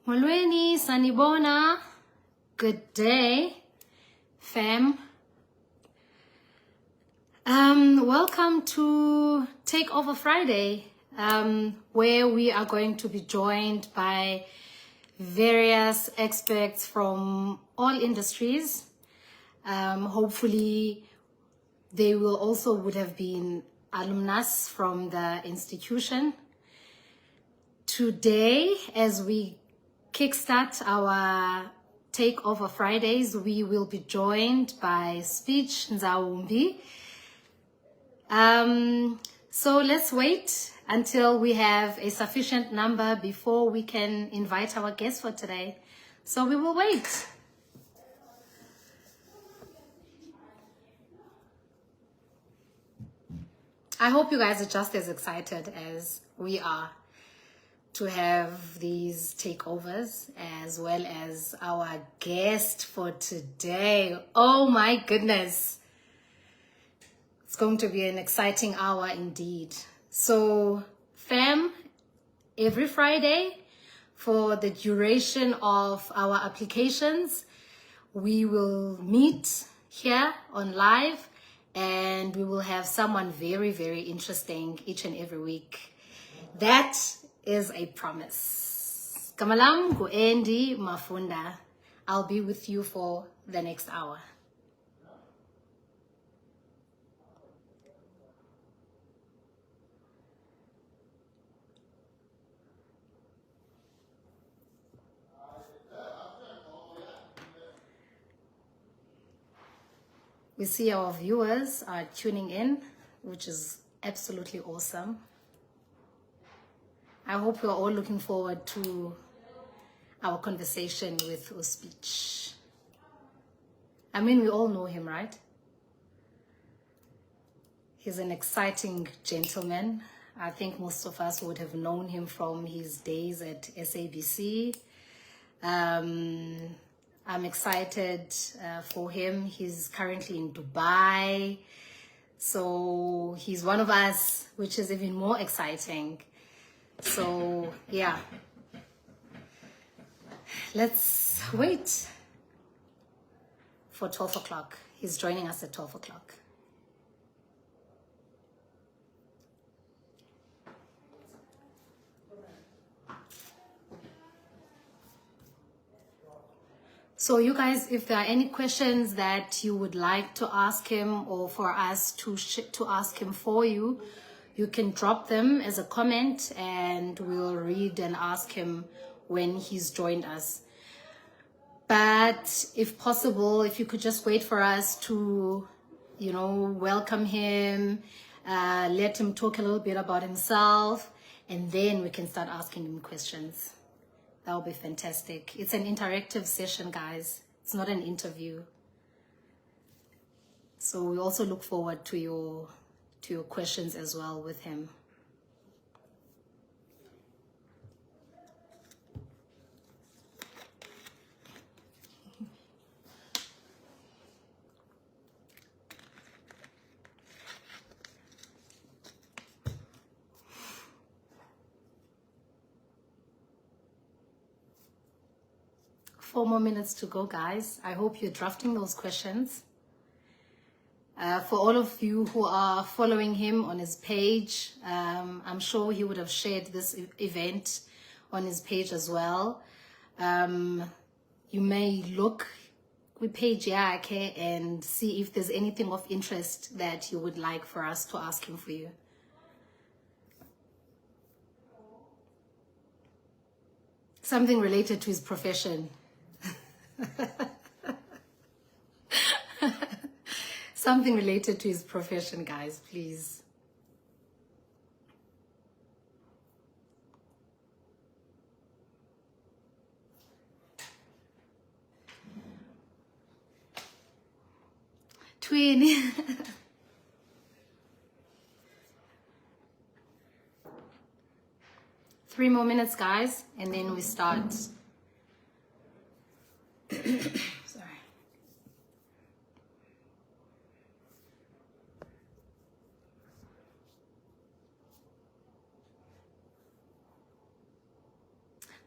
Molweni, sanibona. Good day, fam. Welcome to Takeover Friday, where we are going to be joined by various experts from all industries. Hopefully, they will also would have been alumnus from the institution. Today, as we kickstart our Takeover Fridays, we will be joined by Spitch, Nzawumbi. So let's wait until we have a sufficient number before we can invite our guests for today. So we will wait. I hope you guys are just as excited as we are to have these takeovers, as well as our guest for today. Oh my goodness. It's going to be an exciting hour indeed. So, fam, every Friday for the duration of our applications, we will meet here on live and we will have someone very, very interesting each and every week. That is a promise. Kamalam Guendi Mafunda. I'll be with you for the next hour. We see our viewers are tuning in, which is absolutely awesome. I hope you're all looking forward to our conversation with Spitch. I mean, we all know him, right? He's an exciting gentleman. I think most of us would have known him from his days at SABC. I'm excited for him. He's currently in Dubai. So he's one of us, which is even more exciting. So yeah, let's wait for 12 o'clock. He's joining us at 12 o'clock. So you guys, if there are any questions that you would like to ask him or for us to ask him for you, you can drop them as a comment and we'll read and ask him when he's joined us. But if possible, if you could just wait for us to, you know, welcome him, let him talk a little bit about himself, and then we can start asking him questions. That would be fantastic. It's an interactive session, guys. It's not an interview. So we also look forward to your questions as well with him. Four more minutes to go, guys. I hope you're drafting those questions. For all of you who are following him on his page, I'm sure he would have shared this event on his page as well. You may look with page and see if there's anything of interest that you would like for us to ask him for you. Something related to his profession. Something related to his profession, guys, please. Twin. 3 more minutes, guys, and then we start. Sorry.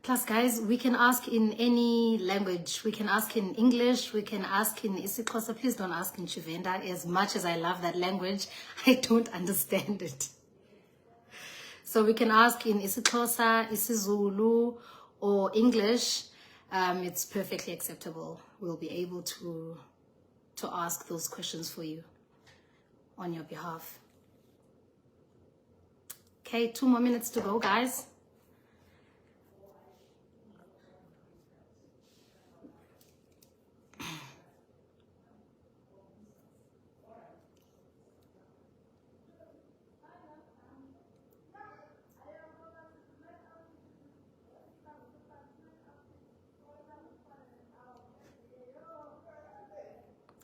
Plus, guys, we can ask in any language. We can ask in English. We can ask in isiXhosa. Please don't ask in Chivenda. As much as I love that language, I don't understand it. So we can ask in isiXhosa, isiZulu, or English. It's perfectly acceptable. We'll be able to ask those questions for you on your behalf. Okay, 2 more minutes to go, guys.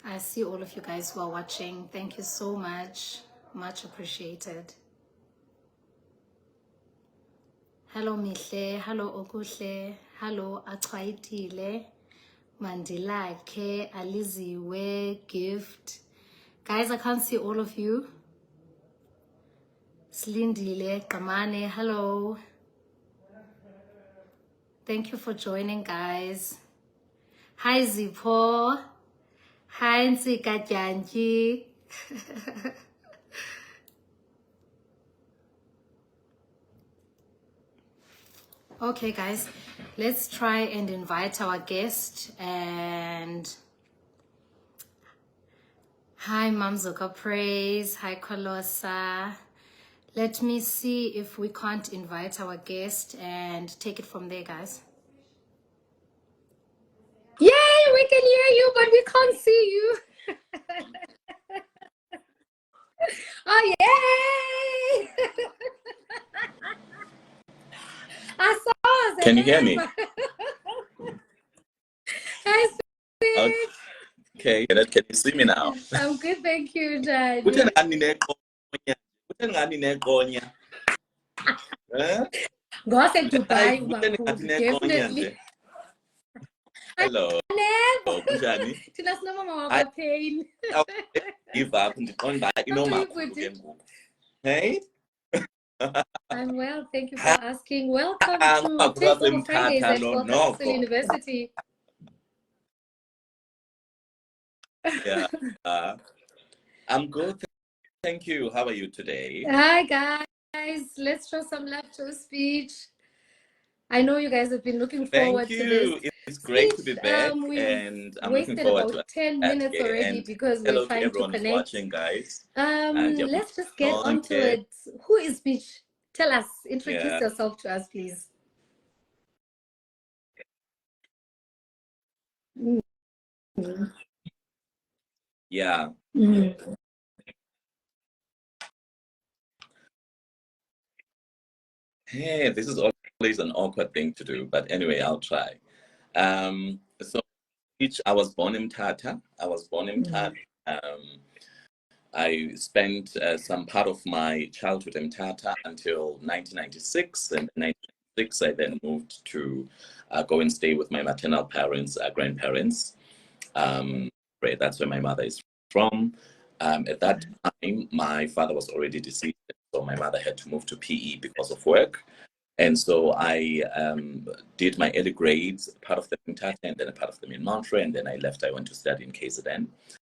I see all of you guys who are watching. Thank you so much. Much appreciated. Hello Mihle, hello Okuhle, hello Achwaitile, Mandilake, Aliziwe, Gift. Guys, I can't see all of you. Slindile, Kamane, hello. Thank you for joining, guys. Hi Zipo. Hi Nsikatyanji. Okay, guys, let's try and invite our guest. And hi, Mamzuka Praise. Hi, Kolosa. Let me see if we can't invite our guest and take it from there, guys. Yay, we can hear you, but we can't see you. Oh, yay! I saw us. Can you hear me? Hi, Spitch. Okay, can you see me now? I'm good, thank you, Dad. Go said Dubai, definitely. Hello. Tina sina mama waka pain. Give up. Hey? I'm well, thank you for asking. Welcome to Takeover Fridays at Welcome University. Yeah. I'm good. Thank you. How are you today? Hi, guys. Let's show some love to Spitch. I know you guys have been looking forward to this. It's great to be back, and I'm looking forward to 10 minutes already because we're trying to connect. Watching, guys. Let's just get onto it. Who is Spitch? Tell us. Introduce yourself to us, please. Yeah. Hey, this is always an awkward thing to do, but anyway, I'll try. So I was born in Tata. I spent some part of my childhood in Tata until 1996. And in 1996, I then moved to go and stay with my maternal parents, grandparents. That's where my mother is from. At that time, my father was already deceased, so my mother had to move to PE because of work. And so I did my early grades, part of them in Tata and then a part of them in Montreal, and then I left. I went to study in KZN.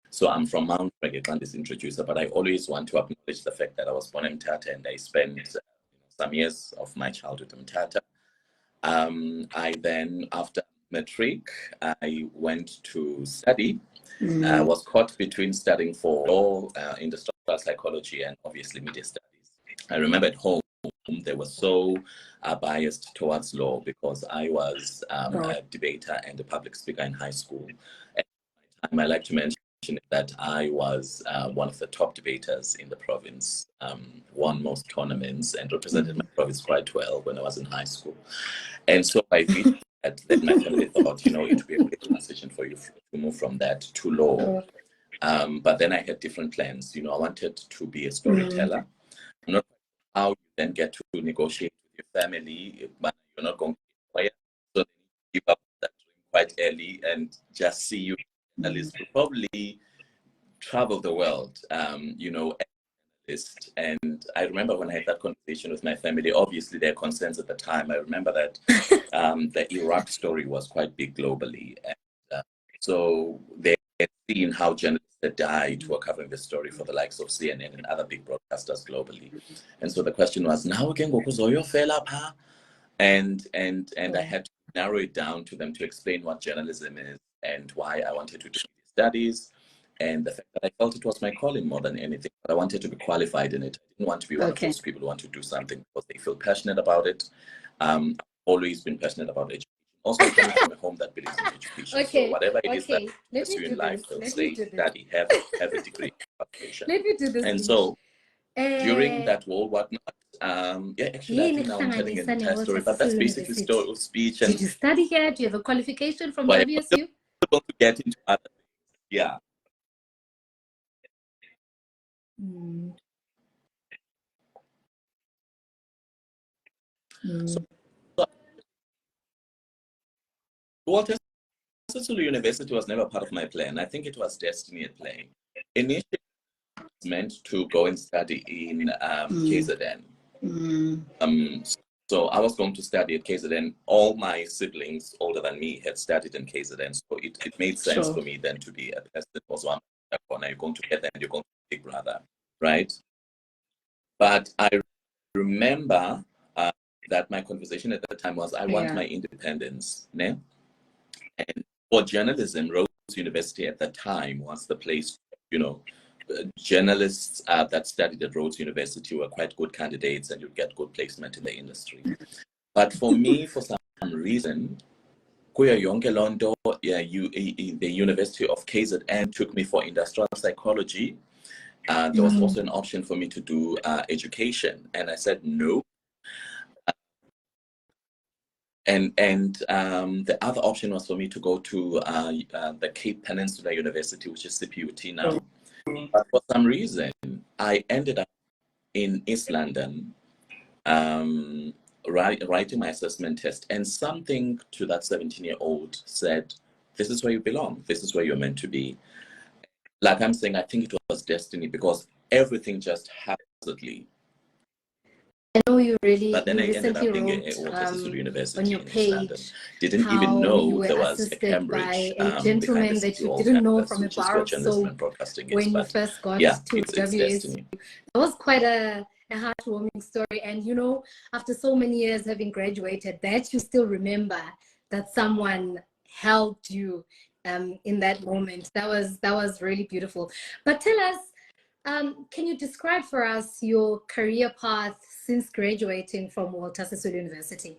So I'm from Mount this introducer, but I always want to acknowledge the fact that I was born in Tata and I spent some years of my childhood in Tata. I then, after matric, I went to study. I was caught between studying for law, industrial psychology, and obviously media studies. I remember at home, they were so biased towards law because I was a debater and a public speaker in high school. At the time, I like to mention that I was one of the top debaters in the province, won most tournaments and represented my province quite well when I was in high school. And so I did that. Then my family thought, it would be a great transition for you to move from that to law. But then I had different plans. I wanted to be a storyteller. I'm not sure how you then get to negotiate with your family, but you're not going to be quiet. So you give up that dream quite early and just see you at least probably travel the world, journalist. And I remember when I had that conversation with my family, obviously there are concerns at the time. I remember that the Iraq story was quite big globally. And so they had seen how journalists had died who were covering the story for the likes of CNN and other big broadcasters globally. And so the question was, now again, and I had to narrow it down to them to explain what journalism is and why I wanted to do these studies, and the fact that I felt it was my calling more than anything. But I wanted to be qualified in it. I didn't want to be one of those people who want to do something because they feel passionate about it. I've always been passionate about education. Also, coming from a home that believes in education. So whatever it is that you pursue in life, they'll say, "Daddy, have a degree." Let me do this. And so during that whole whatnot, yeah, actually, I think now I'm telling an entire story, but that's basically story of speech. And did you study here? Do you have a qualification from WSU? To get into other things. Yeah. So, Walter Sisulu University was never part of my plan. I think it was destiny at play. Initially, I was meant to go and study in KZN. So I was going to study at KZN. All my siblings older than me had studied in KZN, so it made sense for me then to be a person that was one. Now you're going to get there and you're going to be Big Brother, right? But I remember that my conversation at the time was, I want my independence. Ne? And for journalism, Rhodes University at the time was the place, journalists that studied at Rhodes University were quite good candidates and you'd get good placement in the industry. But for me, for some reason, the University of KZN took me for industrial psychology. There was also an option for me to do education. And I said, no. And the other option was for me to go to the Cape Peninsula University, which is CPUT now. But for some reason, I ended up in East London writing my assessment test. And something to that 17-year-old said, this is where you belong. This is where you're meant to be. Like I'm saying, I think it was destiny because everything just haphazardly. I know you really. But then I ended up being at University on your page. Didn't even know there was a Cambridge by a gentleman that you didn't know from a bar of soap when you first got to WSU. That was quite a heartwarming story. And after so many years having graduated, that you still remember that someone helped you in that moment. That was really beautiful. But tell us, can you describe for us your career path since graduating from Walter Sisulu University?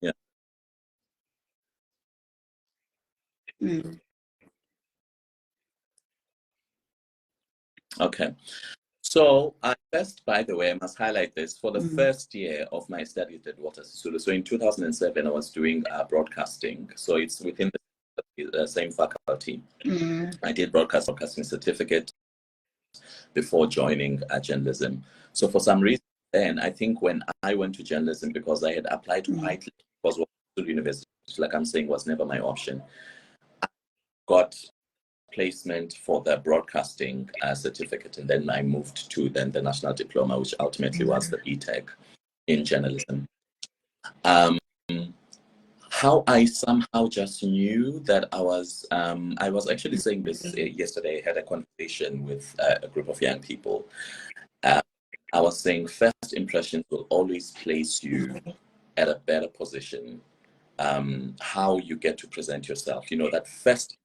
Yeah. Okay. So first, by the way, I must highlight this. For the first year of my studies at Walter Sisulu, so in 2007, I was doing broadcasting. So it's within the same faculty. I did broadcasting certificate before joining journalism. So for some reason, then I think when I went to journalism, because I had applied quite late, because Walter Sisulu University, like I'm saying, was never my option, I got placement for the broadcasting certificate, and then I moved to the national diploma, which ultimately was the BTech in journalism. How I somehow just knew that I was actually saying this yesterday. I had a conversation with a group of young people. I was saying first impressions will always place you at a better position. How you get to present yourself, that first,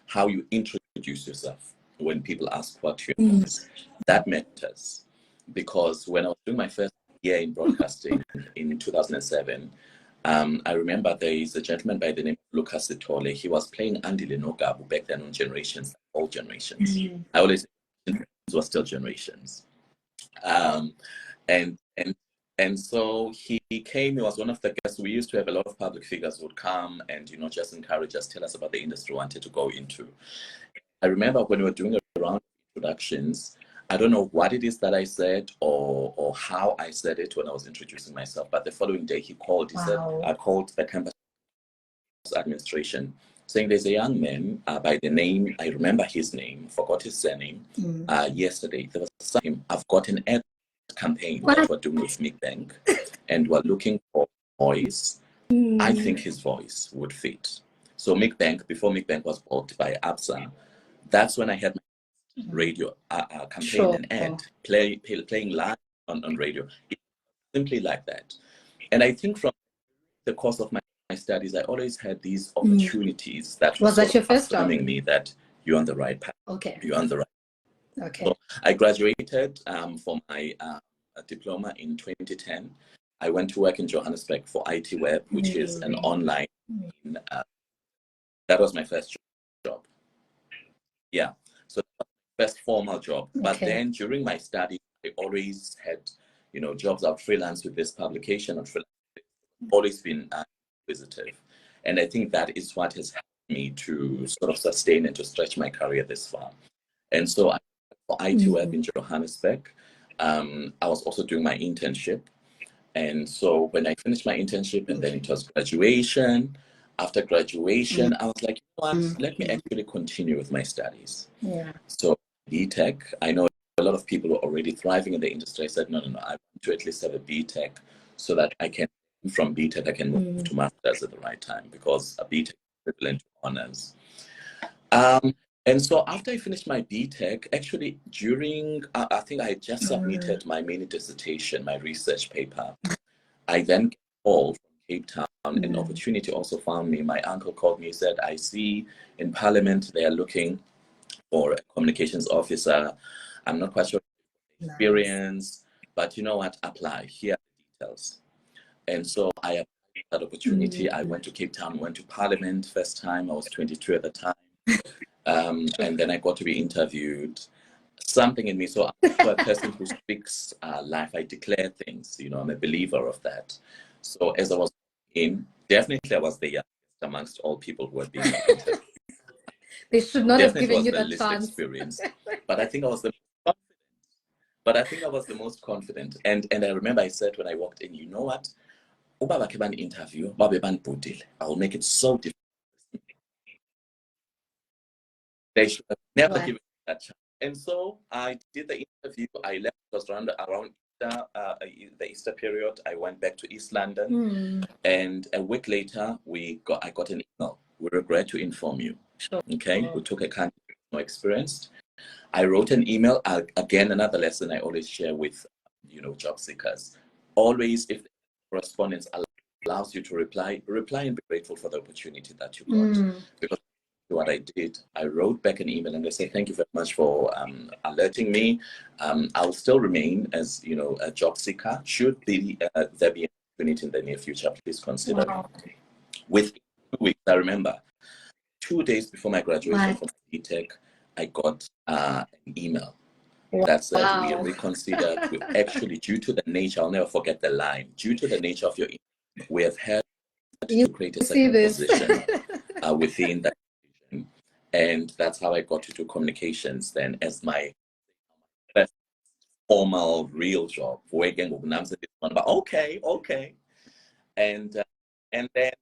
how you introduce yourself when people ask what you know, that matters. Because when I was doing my first year in broadcasting in 2007, I remember there is a gentleman by the name of Lucas Sitole. He was playing Andile Nogabu back then on Generations, all Generations. I always say it was still Generations. And so he came, he was one of the guests. We used to have a lot of public figures who would come and, just encourage us, tell us about the industry we wanted to go into. I remember when we were doing a round of introductions, I don't know what it is that I said or how I said it when I was introducing myself, but the following day he called, he said, I called the campus administration saying there's a young man by the name, I remember his name, forgot his surname, yesterday. There was something, I've got an ad campaign that we're doing with Mick Bank, and we're looking for voice. I think his voice would fit. So Mick Bank, before Mick Bank was bought by ABSA, that's when I had my radio campaign and ad playing live on radio. It's simply like that. And I think from the course of my studies, I always had these opportunities that was that your first affirming job? me that you're on the right path. Okay. You're on the right. Okay. So I graduated for my diploma in 2010. I went to work in Johannesburg for IT Web, which is an online. That was my first job. Yeah. So that was my first formal job. But then during my studies, I always had, jobs out freelance with this publication. Always been inquisitive. And I think that is what has helped me to sort of sustain and to stretch my career this far. And so for IT Web in Johannesburg, I was also doing my internship. And so when I finished my internship and then it was graduation, after graduation, I was like, you know what, let me actually continue with my studies. Yeah. So BTech, I know a lot of people were already thriving in the industry. I said, no, I want to at least have a BTech so that I can, from BTech, I can move to master's at the right time, because a BTech is equivalent to honors. And so after I finished my BTech, actually during, I think I had just submitted my mini dissertation, my research paper. I then called from Cape Town. An opportunity also found me. My uncle called me, said, I see in Parliament they are looking for a communications officer. I'm not quite sure the experience, but you know what, apply. Here are the details. And so I applied for that opportunity. I went to Cape Town, went to Parliament first time. I was 22 at the time. And then I got to be interviewed. Something in me, so I'm a person who speaks life. I declare things, I'm a believer of that. So as I was definitely I was the youngest amongst all people who had been interviewed. They should not have Definitely given you the the least chance. experienced, but I think I was the most confident. And I remember I said when I walked in, you know what? Interview, I will make it so difficult. They should have never given me that chance. And so I did the interview. I left, it was around the Easter period. I went back to East London. And a week later, I got an email. We regret to inform you. Okay, we took a candidate more experienced. I wrote an email. Again, another lesson I always share with, job seekers. Always, if the correspondence allows you to reply and be grateful for the opportunity that you got. Because what I did, I wrote back an email and I said, thank you very much for alerting me. I'll still remain as, a job seeker. Should there be an opportunity in the near future, please consider me. Within 2 weeks, I remember, 2 days before my graduation from BTech, I got an email that said, we reconsidered. We actually, due to the nature, I'll never forget the line, due to the nature of your email, we have had to create a second position within that. And that's how I got into communications then as my first formal real job. But okay. And then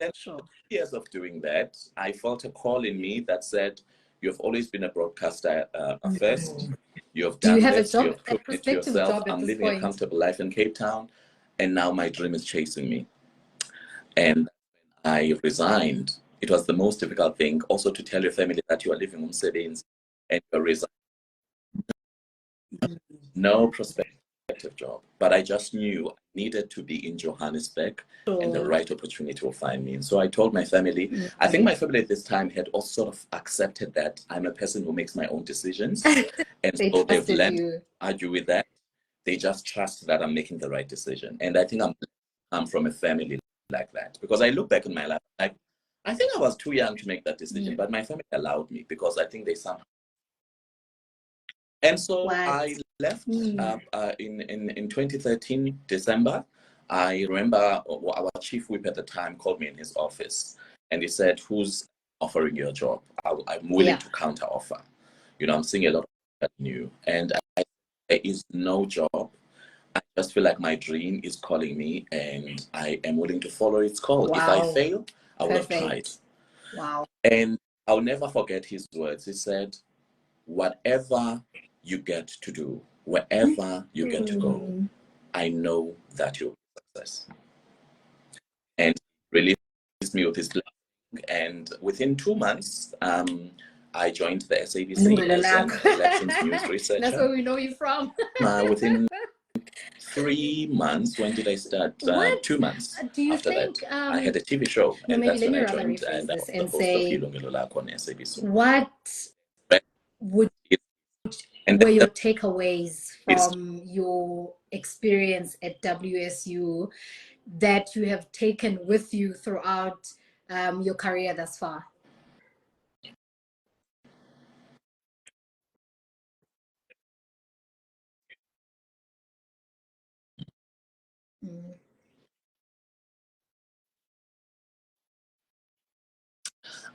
2 years of doing that, I felt a call in me that said, you've always been a broadcaster first. You have done this, you have proven it to yourself. I'm living a comfortable life in Cape Town, and now my dream is chasing me. And I resigned. It was the most difficult thing also to tell your family that you are living on savings and you're resigning. No prospective job, but I just knew I needed to be in Johannesburg and the right opportunity will find me. And so I told my family, I think my family at this time had also sort of accepted that I'm a person who makes my own decisions. And so they've learned to argue with that. They just trust that I'm making the right decision. And I think I'm from a family like that, because I look back in my life, I think I was too young to make that decision, but my family allowed me because I think they somehow. And so I left in 2013, December. I remember our chief whip at the time called me in his office and he said, who's offering you a job? I'm willing to counter offer. I'm seeing a lot of that new. And there is no job. I just feel like my dream is calling me and I am willing to follow its call. If I fail, I would have tried. Wow. And I'll never forget his words. He said, whatever you get to do, wherever you get to go, I know that you'll be success. And he released me with his blessing. And within 2 months, I joined the SABC as an elections news researcher. That's where we know you from. Within 3 months, when did I start? 2 months. Do you after think, that, I had a TV show, no, and maybe that's let when me I rather joined rephrase and I this was the and host of say, Ilungelo Lakho on SABC. what And were your takeaways from your experience at WSU that you have taken with you throughout your career thus far?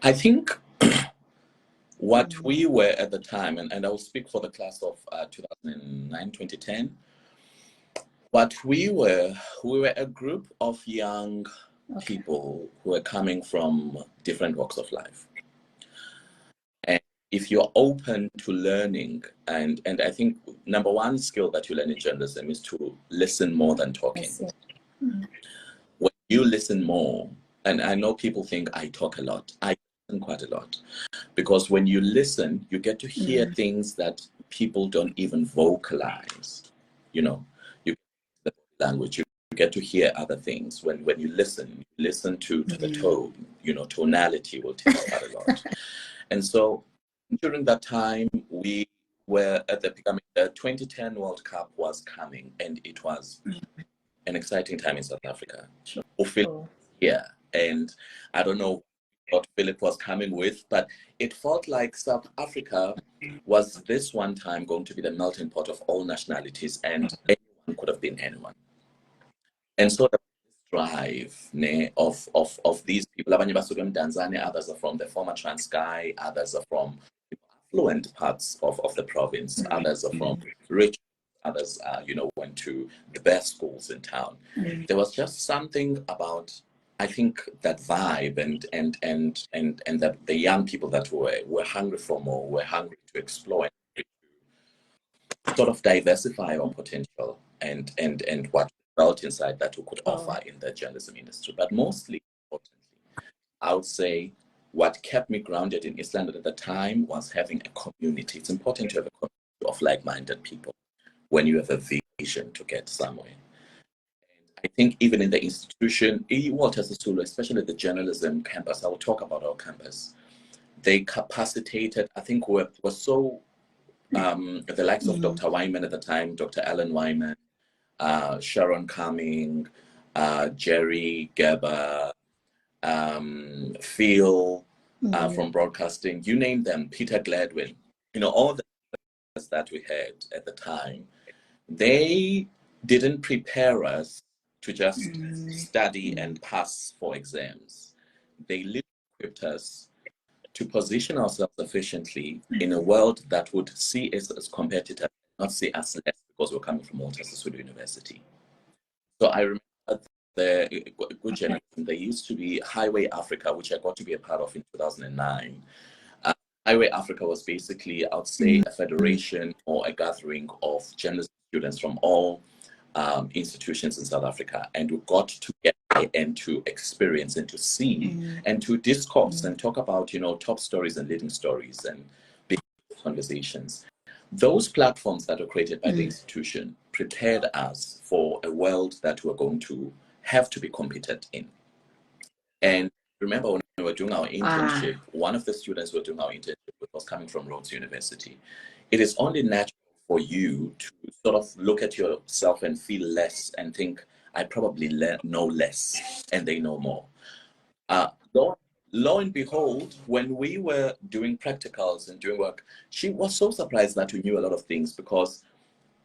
I think what we were at the time, and I will speak for the class of 2009, 2010, what we were a group of young people who were coming from different walks of life. And if you're open to learning, and I think number one skill that you learn in journalism is to listen more than talking. When you listen more, and I know people think I talk a lot, I listen quite a lot, because when you listen, you get to hear things that people don't even vocalize. You know, you get the language, you get to hear other things. When you listen to the tone, tonality will tell you quite a lot. And so during that time, we were at the 2010 World Cup was coming, and it was an exciting time in South Africa. Yeah, and I don't know what Philip was coming with, but it felt like South Africa was this one time going to be the melting pot of all nationalities, and anyone could have been anyone. And so the drive of these people, abanye basuka eMdantsane, others are from the former Transkei, others are from affluent parts of the province, others are from rich, others went to the best schools in town. There was just something about, I think, that vibe and that the young people that were hungry for more, were hungry to explore, and sort of diversify our potential and what felt inside that we could offer in the journalism industry. But mostly importantly, I would say what kept me grounded in East London at the time was having a community. It's important to have a community of like-minded people when you have a vision to get somewhere. And I think even in the institution, Walter Sisulu, especially the journalism campus, I will talk about our campus, they capacitated, I think were so, the likes of Dr. Wyman at the time, Dr. Alan Wyman, Sharon Cumming, Jerry Gerber, Phil from broadcasting, you name them, Peter Gladwin, all the that we had at the time, they didn't prepare us to just study and pass for exams. They literally equipped us to position ourselves efficiently in a world that would see us as competitors, not see us less because we're coming from Walter Sisulu University. So I remember the good journalism. There used to be Highway Africa, which I got to be a part of in 2009. Highway Africa was basically, I would say, a federation or a gathering of journalism students from all institutions in South Africa, and we got together and to experience and to see and to discourse and talk about top stories and leading stories and big conversations. Those platforms that were created by the institution prepared us for a world that we're going to have to be competent in. And remember, when we were doing our internship, one of the students who were doing our internship was coming from Rhodes University. It is only natural for you to sort of look at yourself and feel less and think, I probably know less and they know more. Lo and behold, when we were doing practicals and doing work, she was so surprised that we knew a lot of things because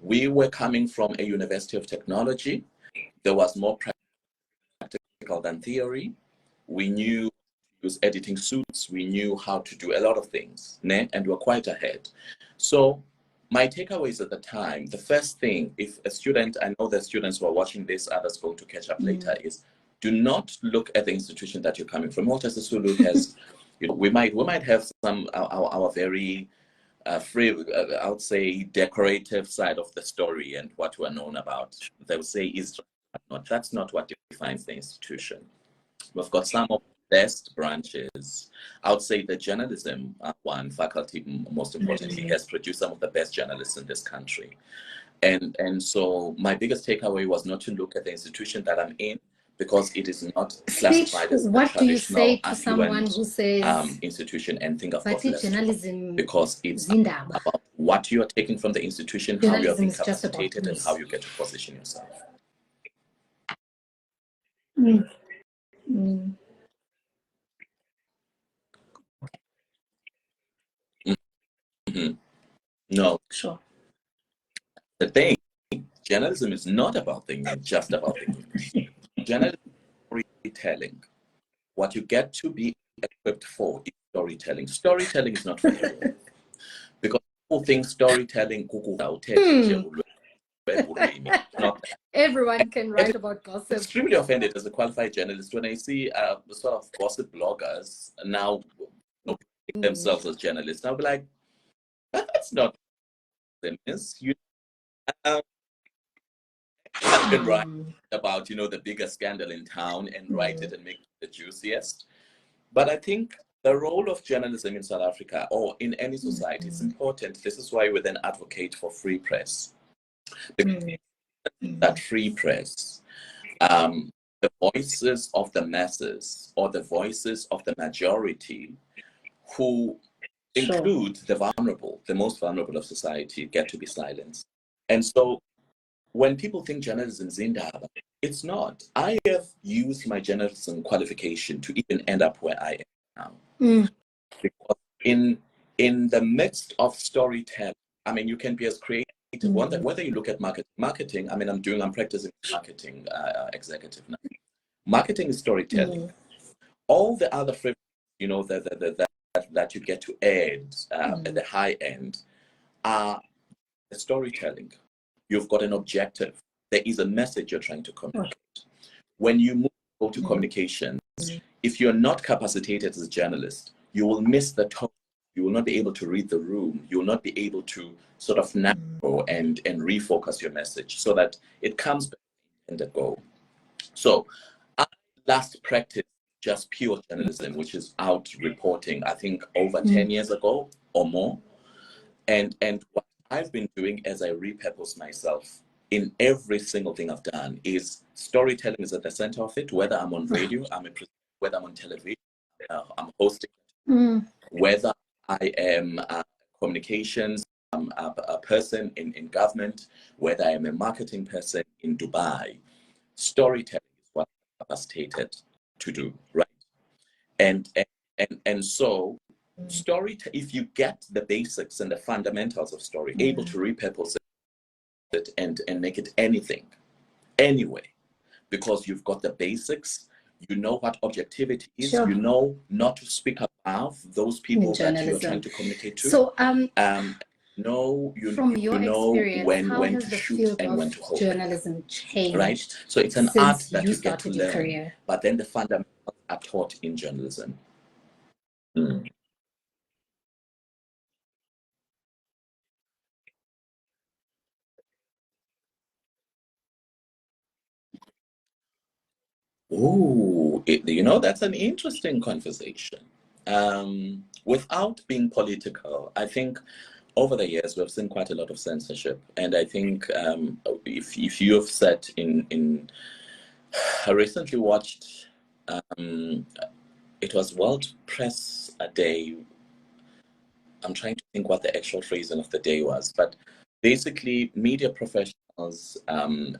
we were coming from a university of technology. There was more practical than theory. We knew to use editing suits. We knew how to do a lot of things, and we're quite ahead. So my takeaways at the time, the first thing, if a student, I know the students who are watching this, others going to catch up later, is do not look at the institution that you're coming from. Walter Sisulu has we might have some our very free, I would say, decorative side of the story and what we're known about. They will say Israel, but that's not what defines the institution. We've got some of the best branches. I would say the journalism one faculty, most importantly, has produced some of the best journalists in this country. And so my biggest takeaway was not to look at the institution that I'm in, because it is not classified as what a do you say traditional to someone who says institution, and think of but course journalism, because it's zindaba, about what you are taking from the institution, how you are being capacitated, and how you get to position yourself. Mm-hmm. No, sure. The thing, journalism is not about the news, just about the news. Journalism is storytelling. What you get to be equipped for is storytelling. Storytelling is not for everyone. Because people think storytelling, not everyone can write about gossip. Extremely offended as a qualified journalist when I see the sort of gossip bloggers now themselves as journalists. I'll be like, that's not them. You can write about, the biggest scandal in town and write it and make it the juiciest. But I think the role of journalism in South Africa or in any society is important. This is why we then advocate for free press. Because that free press, the voices of the masses or the voices of the majority, who include the vulnerable, the most vulnerable of society, get to be silenced. And so when people think journalism is indaba, it's not. I have used my journalism qualification to even end up where I am now. Because in the midst of storytelling, I mean, you can be as creative, whether you look at marketing, I mean, I'm practicing marketing executive now. Marketing is storytelling. All the other that you get to add at the high end are the storytelling. You've got an objective. There is a message you're trying to communicate. When you move to communications, if you're not capacitated as a journalist, you will miss the tone. You will not be able to read the room. You will not be able to sort of narrow and refocus your message so that it comes back in the goal. So I last practiced just pure journalism, which is out reporting, I think over 10 years ago or more. And what I've been doing as I repurpose myself in every single thing I've done is storytelling is at the center of it, whether I'm on radio, whether I'm on television, I'm hosting, whether I am communications, I'm a person in government, whether I am a marketing person in Dubai. Storytelling is what I'm capacitated to do, right? And so if you get the basics and the fundamentals of story, able to repurpose it and make it anything, anyway, because you've got the basics, you know what objectivity is, you know not to speak above those people that you're trying to communicate to. So, from your experience, when to shoot and when to hold journalism changed, right? So it's an art that you get to learn, but then the fundamentals are taught in journalism. Oh, that's an interesting conversation. Without being political, I think over the years we've seen quite a lot of censorship, and I think if you have sat in I recently watched it was World Press a Day. I'm trying to think what the actual phrasing of the day was, but basically media professionals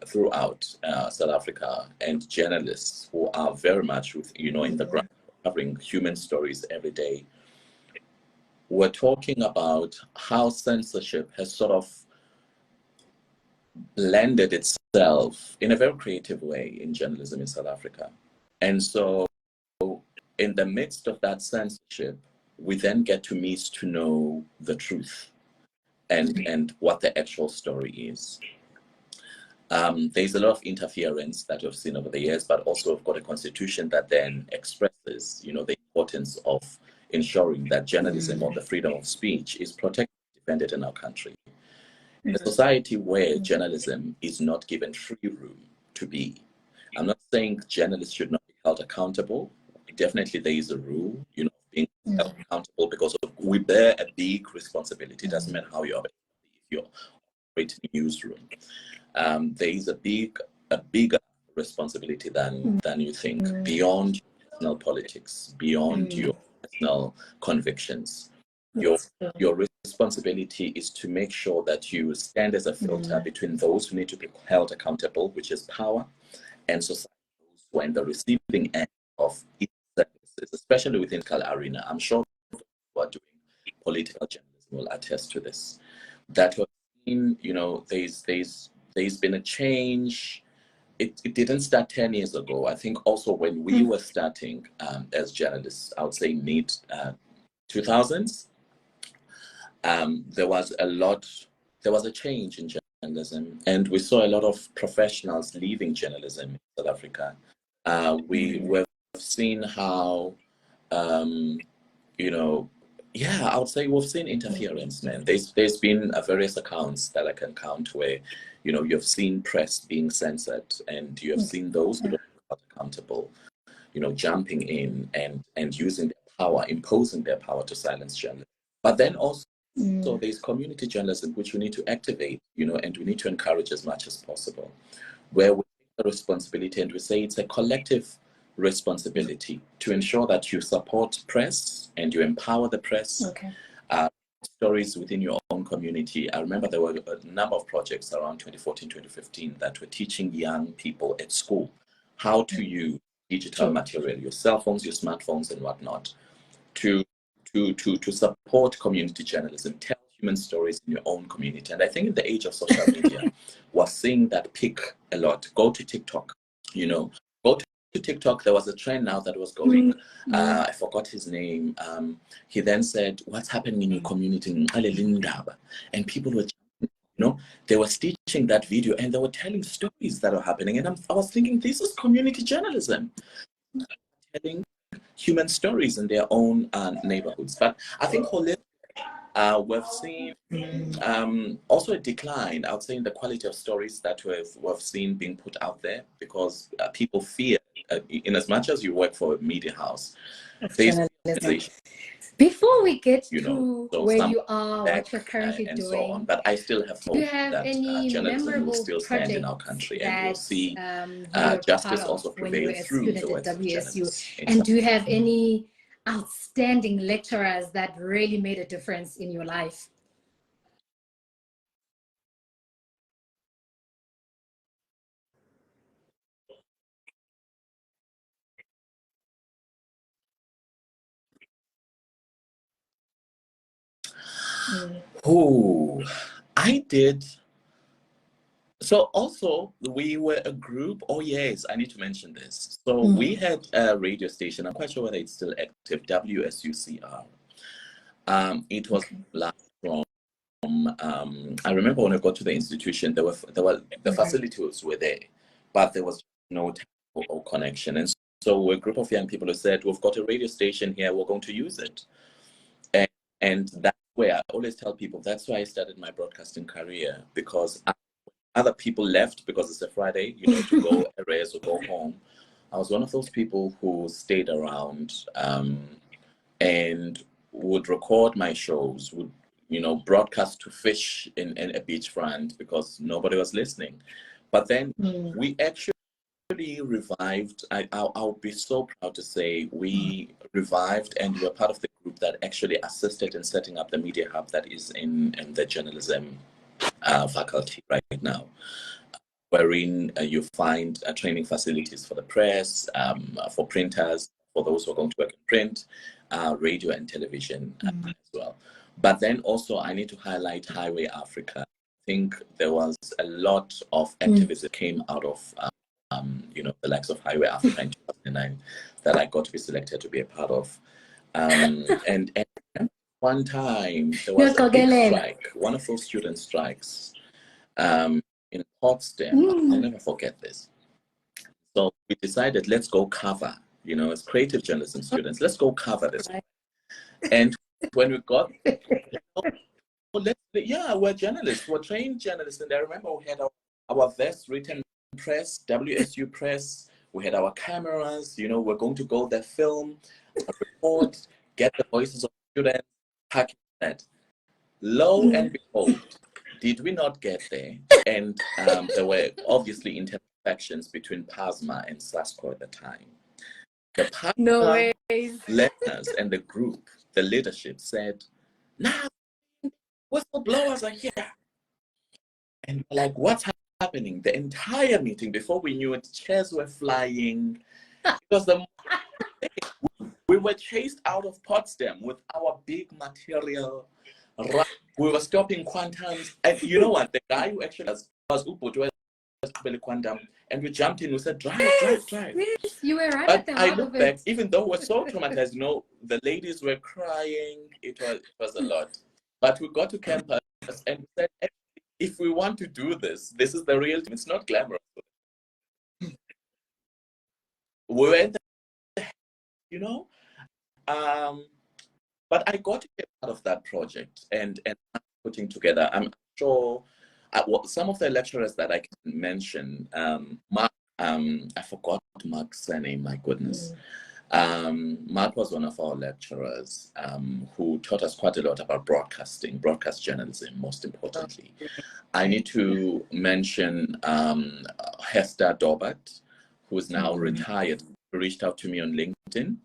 throughout South Africa and journalists who are very much in the ground covering human stories every day, were talking about how censorship has sort of blended itself in a very creative way in journalism in South Africa. And so in the midst of that censorship, we then get to meet to know the truth and what the actual story is. There's a lot of interference that we've seen over the years, but also we've got a constitution that then expresses, the importance of ensuring that journalism or the freedom of speech is protected and defended in our country. In a society where journalism is not given free room to be, I'm not saying journalists should not be held accountable. Definitely there is a rule, being held accountable, because we bear a big responsibility. It doesn't matter how you operate. If you're operating a newsroom, there is a bigger responsibility than you think, beyond your personal politics, beyond your personal convictions. Your responsibility is to make sure that you stand as a filter between those who need to be held accountable, which is power, and society, who are in the receiving end of its services, especially within the political arena. I'm sure those who are doing political journalism will attest to this. That was there's been a change. It didn't start 10 years ago. I think also when we were starting as journalists, I would say mid 2000s, there was a change in journalism, and we saw a lot of professionals leaving journalism in South Africa. We've seen how, I would say we've seen interference, man. There's been various accounts that I can count where, you've seen press being censored, and you have seen those who don't be accountable, jumping in and using their power, imposing their power to silence journalists. But then also, there's community journalism, which we need to activate, and we need to encourage as much as possible, where we take the responsibility and we say it's a collective responsibility to ensure that you support press and you empower the press. Okay. Stories within your own community. I remember there were a number of projects around 2014, 2015 that were teaching young people at school how to use digital material, your cell phones, your smartphones, and whatnot, to support community journalism, tell human stories in your own community. And I think in the age of social media, we're seeing that peak a lot. Go to TikTok, go to TikTok. There was a trend now that was going. I forgot his name. He then said, "What's happening in your community?" And people were, they were stitching that video and they were telling stories that are happening. And I was thinking, this is community journalism, telling human stories in their own neighborhoods. But I think we've seen also a decline, I would say, in the quality of stories that we've seen being put out there, because people fear, in as much as you work for a media house, before we get to so where you are, what you're currently and doing, so on. But I still have hope that journalism will still stand in our country, and we'll see justice also prevail through the works of journalists. And do you have any outstanding lecturers that really made a difference in your life? Oh, I did. So also we were a group. Oh yes, I need to mention this. So we had a radio station. I'm quite sure whether it's still active. WSUCR. It was from. I remember when I got to the institution, the facilities were there, but there was no technical connection. And so a group of young people who said, "We've got a radio station here. We're going to use it." And that's where I always tell people, that's why I started my broadcasting career, because other people left because it's a Friday, to go erase or go home. I was one of those people who stayed around and would record my shows, would broadcast to fish in a beachfront because nobody was listening. But then we actually revived. I'll be so proud to say we revived, and we were part of the group that actually assisted in setting up the media hub that is in the journalism faculty right now, wherein you find training facilities for the press, for printers, for those who are going to work in print, radio and television as well. But then also I need to highlight Highway Africa. I think there was a lot of activism that came out of the likes of Highway Africa in 2009 that I got to be selected to be a part of. And one time there was a big strike, one of those student strikes in Potsdam. I'll never forget this. So we decided, let's go cover, as creative journalism students, let's go cover this. And when we got, we're journalists, we're trained journalists. And I remember we had our vest written press, WSU press. We had our cameras, we're going to go there, film, report, get the voices of students, package that. Lo and behold, did we not get there? And there were obviously intersections between PASMA and SASCO at the time. The PASMA letters and the group, the leadership said, "Now, whistleblowers are here." And we're like, what's happening? The entire meeting, before we knew it, chairs were flying. Because we were chased out of Potsdam with our big material. We were stopping quantums. And you know what? The guy who actually was Quantum, and we jumped in. We said, "Drive, drive, drive." Yes, you were right but at the I heart look of back, it. even though we're so traumatized, the ladies were crying. It was a lot. But we got to campus and said, if we want to do this, this is the real thing. It's not glamorous. We were in but I got to be part of that project and putting together. I'm sure some of the lecturers that I can mention, Mark, I forgot Mark's surname, my goodness. Mark was one of our lecturers who taught us quite a lot about broadcast journalism, most importantly. I need to mention Hester Dorbert, who is now retired, reached out to me on LinkedIn.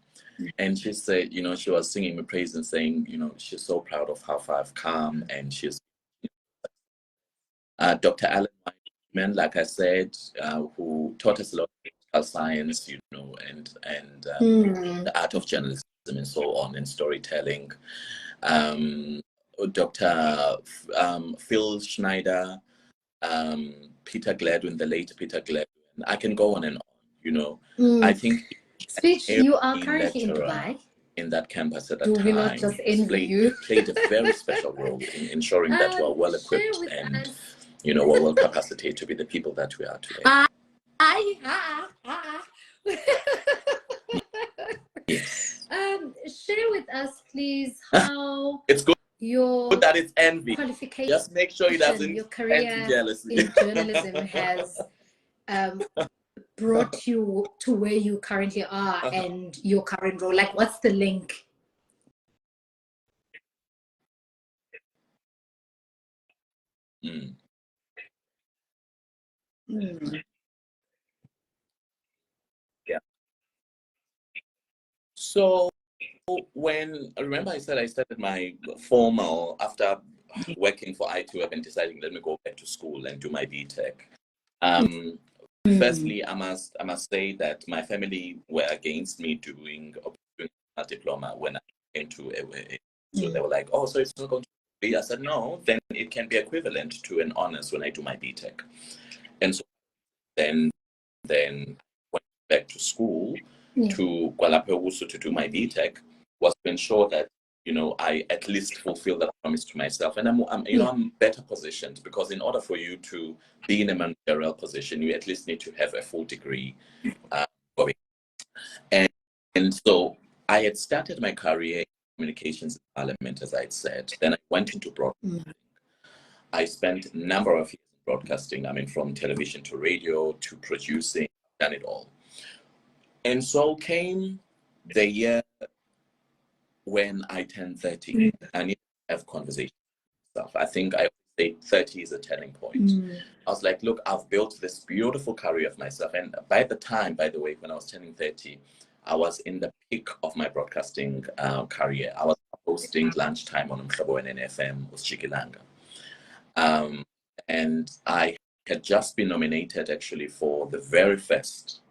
And she said, she was singing my praise and saying, she's so proud of how far I've come. And she's Dr. Alan Wyman, like I said, who taught us a lot of political science, and the art of journalism and so on, and storytelling. Dr. Phil Schneider, Peter Gladwin, the late Peter Gladwin. I can go on and on, I think Spitch, you are currently in Dubai. In that campus at that time. Do we not just envy you? Played a very special role in ensuring that we're well equipped and we're well capacitated to be the people that we are today. Yes. Share with us, please, how it's good your that it's envy. Qualification, just make sure it doesn't your career in journalism has brought you to where you currently are and your current role. Like, what's the link? Yeah. So remember I said I started my formal after working for I2Web and deciding let me go back to school and do my BTech. Firstly, I must say that my family were against me doing a diploma when I came to so they were like, "Oh, so it's not going to be." I said, "No, then it can be equivalent to an honors when I do my BTech." And so then went back to school to Kuala Lumpur to do my BTech, was to ensure that I at least fulfill that promise to myself, and I'm better positioned, because in order for you to be in a managerial position, you at least need to have a full degree. And so I had started my career in communications and parliament, as I said. Then I went into broadcasting. I spent a number of years in broadcasting. I mean, from television to radio to producing, done it all. And so came the year when I turned 30. I need to have conversations with myself. I think I say 30 is a turning point. I was like, look, I've built this beautiful career of myself. And by the way, when I was turning 30, I was in the peak of my broadcasting career. I was hosting lunchtime on Mhlobo and NFM with Chikilanga. And I had just been nominated actually for the very first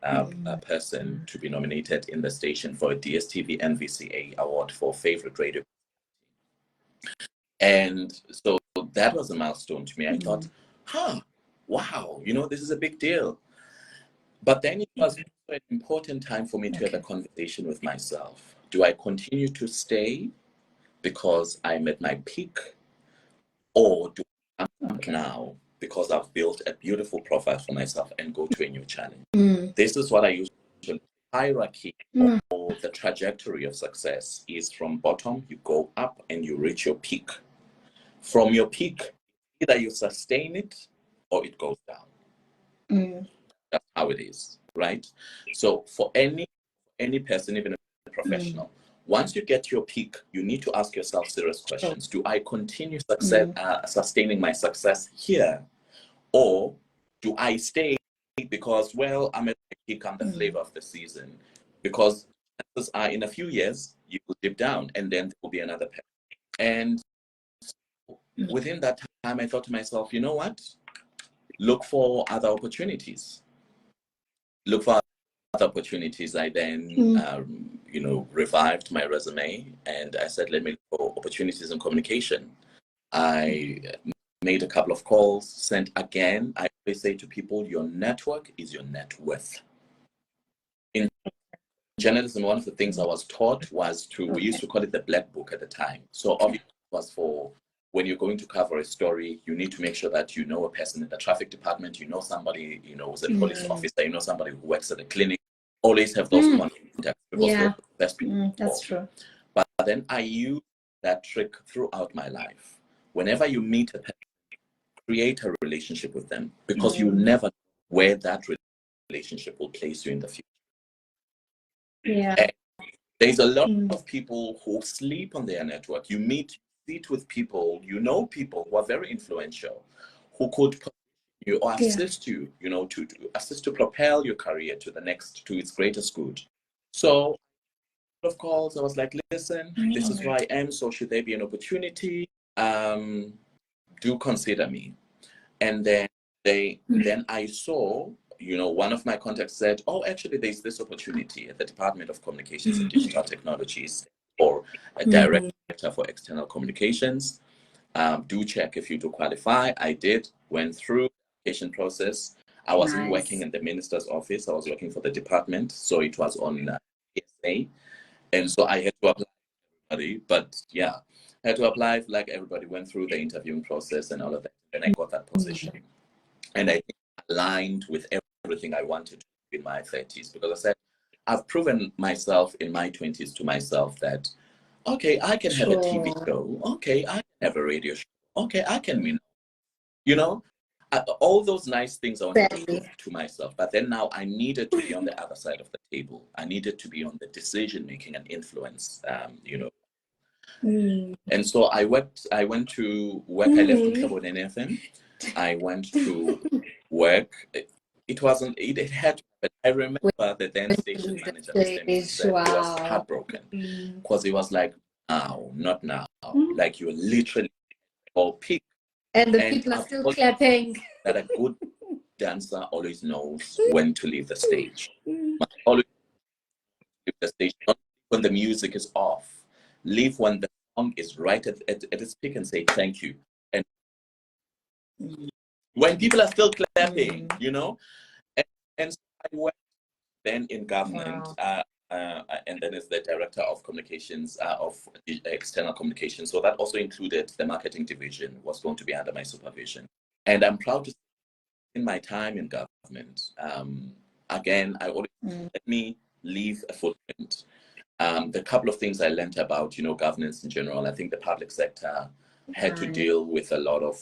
person to be nominated in the station for a DSTV NVCA award for favorite radio. And so that was a milestone to me. I thought, wow, this is a big deal. But then it was an important time for me to have a conversation with myself. Do I continue to stay because I'm at my peak, or do I come now because I've built a beautiful profile for myself and go to a new challenge? This is what I usually hierarchy or the trajectory of success is from bottom, you go up and you reach your peak. From your peak, either you sustain it or it goes down. That's how it is, right? So for any person, even a professional, once you get your peak, you need to ask yourself serious questions. Do I continue sustaining my success here? Or do I stay because, well, I'm at the peak, I'm the flavor of the season? Because chances are in a few years, you will dip down and then there will be another peak. And within that time, I thought to myself, you know what? Look for other opportunities. Look for other opportunities. I then, revived my resume and I said, let me look for opportunities in communication. I made a couple of calls, sent again. I always say to people, your network is your net worth. In journalism, one of the things I was taught was we used to call it the black book at the time. So obviously it was for when you're going to cover a story, you need to make sure that you know a person in the traffic department, you know somebody, who's a police officer, you know somebody who works at a clinic. Always have those contacts because they're the best people. That's true. But then I use that trick throughout my life. Whenever you meet a person, create a relationship with them because you never know where that relationship will place you in the future. Yeah. And there's a lot of people who sleep on their network. You sit with people, people who are very influential, who could you or assist you, to assist to propel your career to its greatest good. So of calls, I was like, listen, this is who I am. So should there be an opportunity? Do consider me. And then then I saw, one of my contacts said, oh, actually, there's this opportunity at the Department of Communications and Digital Technologies for a director for external communications. Do check if you do qualify. I did, went through the application process. I wasn't working in the minister's office. I was working for the department. So it was on PSA. And so I had to apply for everybody. But yeah, I had to apply like everybody, went through the interviewing process and all of that. And I got that position. And I think aligned with everything I wanted to do in my 30s, because I said, I've proven myself in my 20s to myself that, okay, I can have a TV show. Okay, I can have a radio show. Okay, I can, all those nice things I wanted to prove to myself. But then now I needed to be on the other side of the table. I needed to be on the decision-making and influence, And so I went to work. I left Mhlabane FM. I went to work. It had, but I remember the then station manager, Mr. He was heartbroken because he was like, "Now, not now. Like you're literally all peak." And the people are still clapping. That a good dancer always knows when to leave the stage. Always leave the stage, not when the music is off. Leave when the song is right at its peak and say thank you. And when people are still clapping, and so I worked then in government, and then as the director of communications, of external communications. So that also included the marketing division was going to be under my supervision. And I'm proud to say in my time in government, again, I always let me leave a footprint. The couple of things I learned about, governance in general, I think the public sector had to deal with a lot of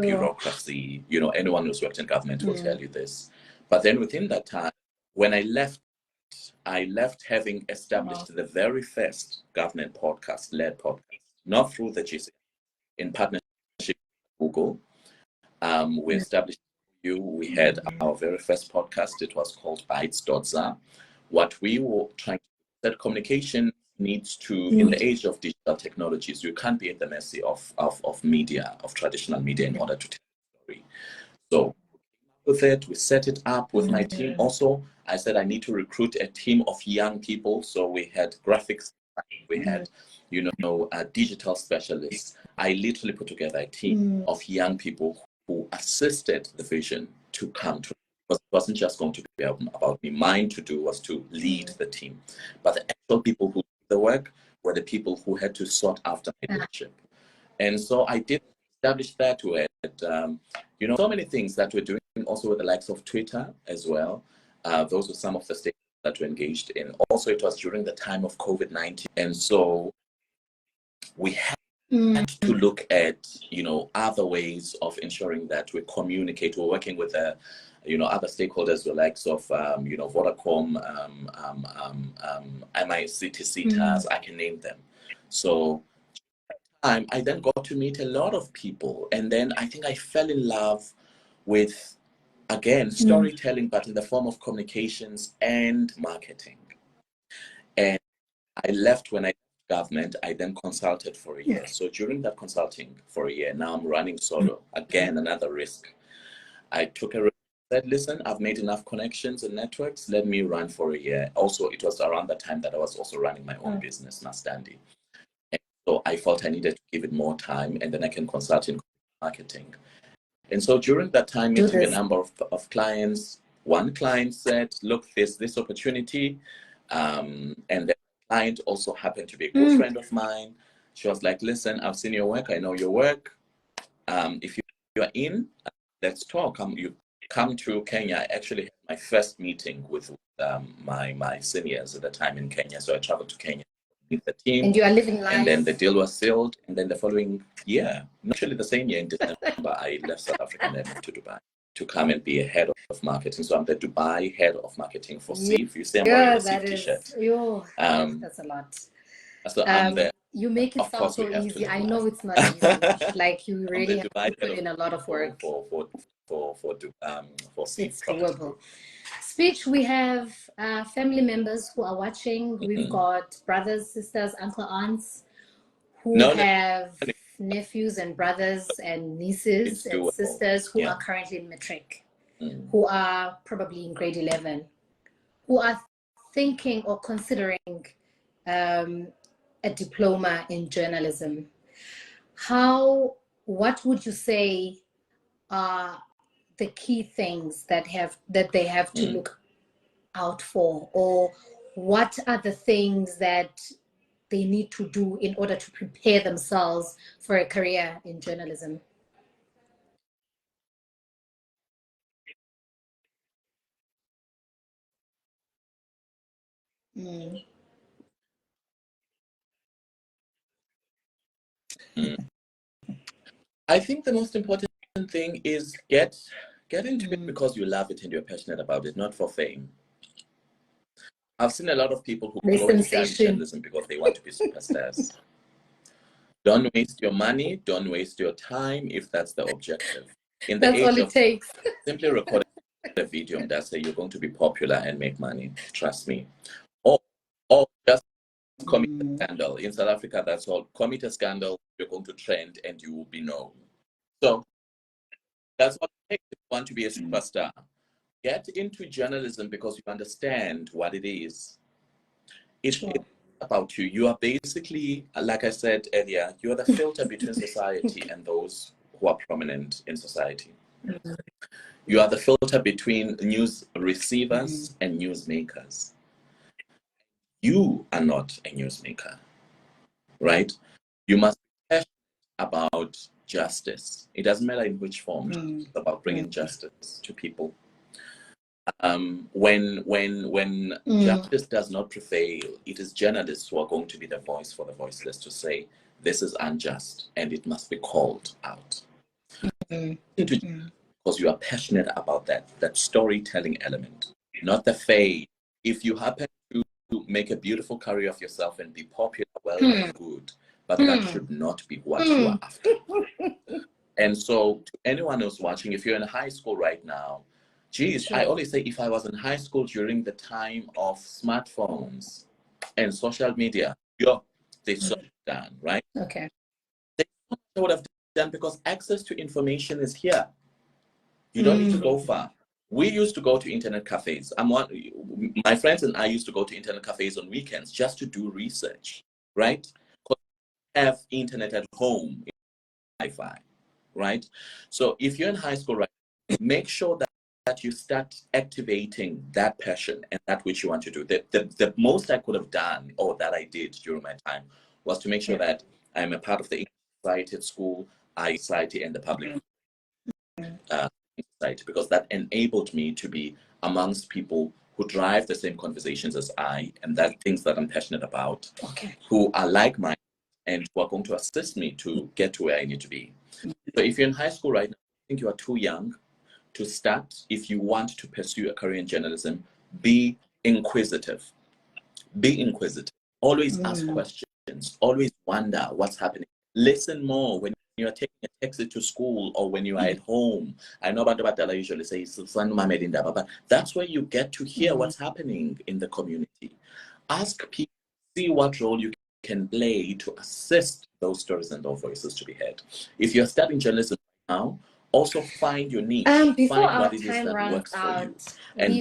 bureaucracy. Anyone who's worked in government will tell you this. But then within that time, when I left having established the very first government podcast, not through the GC, in partnership with Google. We established we had our very first podcast. It was called Bytes.za. What we were trying to do, that communication needs to, in the age of digital technologies, you can't be at the mercy of media, of traditional media in order to tell a story. So with it, we set it up with my team. Also, I said I need to recruit a team of young people. So we had graphics, we had, digital specialists. I literally put together a team of young people who assisted the vision to come to. Because it wasn't just going to be about me. Mine to do was to lead the team. But the actual people who did the work were the people who had to sort after my leadership. And so I did establish that. We had, so many things that we're doing also with the likes of Twitter as well. Those were some of the stages that we engaged in. Also, it was during the time of COVID-19. And so we had to look at, other ways of ensuring that we communicate. We're working with other stakeholders, the likes of, Vodacom, MICTC, I can name them. So I then got to meet a lot of people. And then I think I fell in love with, again, storytelling, but in the form of communications and marketing. And I left when I left government. I then consulted for a year. So during that consulting for a year, now I'm running solo. Again, another risk. I took a risk. Said, listen, I've made enough connections and networks. Let me run for a year. Also, it was around the time that I was also running my own business, Nastandi. And so I felt I needed to give it more time, and then I can consult in marketing. And so during that time, meeting a number of clients, one client said, look, there's this opportunity. And the client also happened to be a good friend of mine. She was like, listen, I've seen your work. I know your work. If you are in, let's talk. You come to Kenya. I actually had my first meeting with my seniors at the time in Kenya. So I traveled to Kenya with the team. And you are living life. And then the deal was sealed. And then the following year, actually the same year in December, I left South Africa and I moved to Dubai to come and be a head of marketing. So I'm the Dubai head of marketing for SIF. You see, I'm wearing a SIF t-shirt. That's a lot. So I'm the, you make it sound so easy. I know it's not easy. Like you really have to put in a lot of work. For SIF. It's doable. Spitch, we have family members who are watching. We've got brothers, sisters, uncle, aunts who have nephews and brothers and nieces and sisters who are currently in matric, who are probably in grade 11, who are thinking or considering a diploma in journalism. What would you say are the key things that they have to look out for, or what are the things that they need to do in order to prepare themselves for a career in journalism? I think the most important thing is get into it because you love it and you're passionate about it, not for fame. I've seen a lot of people who go into journalism because they want to be superstars. Don't waste your money, don't waste your time if that's the objective. In the that's all it takes. Simply record a video and that's say you're going to be popular and make money. Trust me. Or just commit a scandal. In South Africa, that's all. Commit a scandal, you're going to trend and you will be known. So that's what it takes if you want to be a superstar. Get into journalism because you understand what it is. It's about you. You are basically, like I said earlier, you are the filter between society and those who are prominent in society. You are the filter between news receivers and newsmakers. You are not a newsmaker, right? You must be passionate about justice. It doesn't matter in which form. It's about bringing justice to people. When justice does not prevail, it is journalists who are going to be the voice for the voiceless to say this is unjust and it must be called out. Because you are passionate about that storytelling element, not the fame. If you happen to make a beautiful career of yourself and be popular, well and good, but that should not be what you are after. And so to anyone who's watching, if you're in high school right now, geez, I always say if I was in high school during the time of smartphones and social media, they shut down, right? Okay. They would have done because access to information is here. You don't need to go far. We used to go to internet cafes. My friends and I used to go to internet cafes on weekends just to do research, right? Because we have internet at home, Wi-Fi, right? So if you're in high school, right, make sure that you start activating that passion and that which you want to do. The most I could have done, or that I did during my time, was to make sure that I'm a part of the society at school, society, and the public society, because that enabled me to be amongst people who drive the same conversations as I, and that things that I'm passionate about, Okay. who are like mine, and who are going to assist me to get to where I need to be. So if you're in high school right now, I think you are too young to start. If you want to pursue a career in journalism, be inquisitive. Be inquisitive. Always ask questions. Always wonder what's happening. Listen more when you're taking a taxi to school or when you are at home. I know about Badala usually says, but that's where you get to hear what's happening in the community. Ask people, see what role you can play to assist those stories and those voices to be heard. If you're studying journalism now, also find your niche. Find what it is that works for you.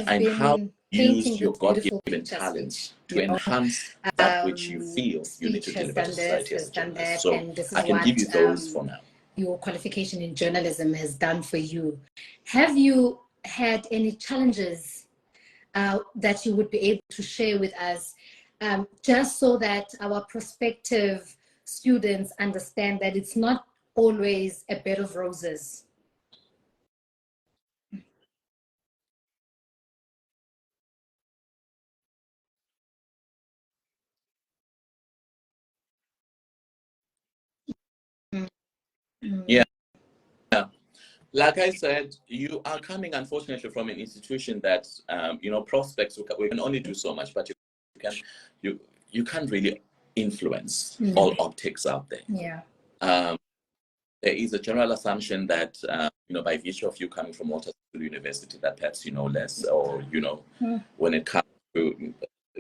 And how use your God-given talents to enhance that which you feel you need to deliver to society as a journalist. So I can give you those for now. Your qualification in journalism has done for you. Have you had any challenges that you would be able to share with us, just so that our prospective students understand that it's not always a bed of roses? Yeah. Like I said, you are coming, unfortunately, from an institution that, prospects, we can only do so much, but you can't really influence all optics out there. Yeah. There is a general assumption that, by virtue of you coming from Walter University, that perhaps you know less, or, when it comes to,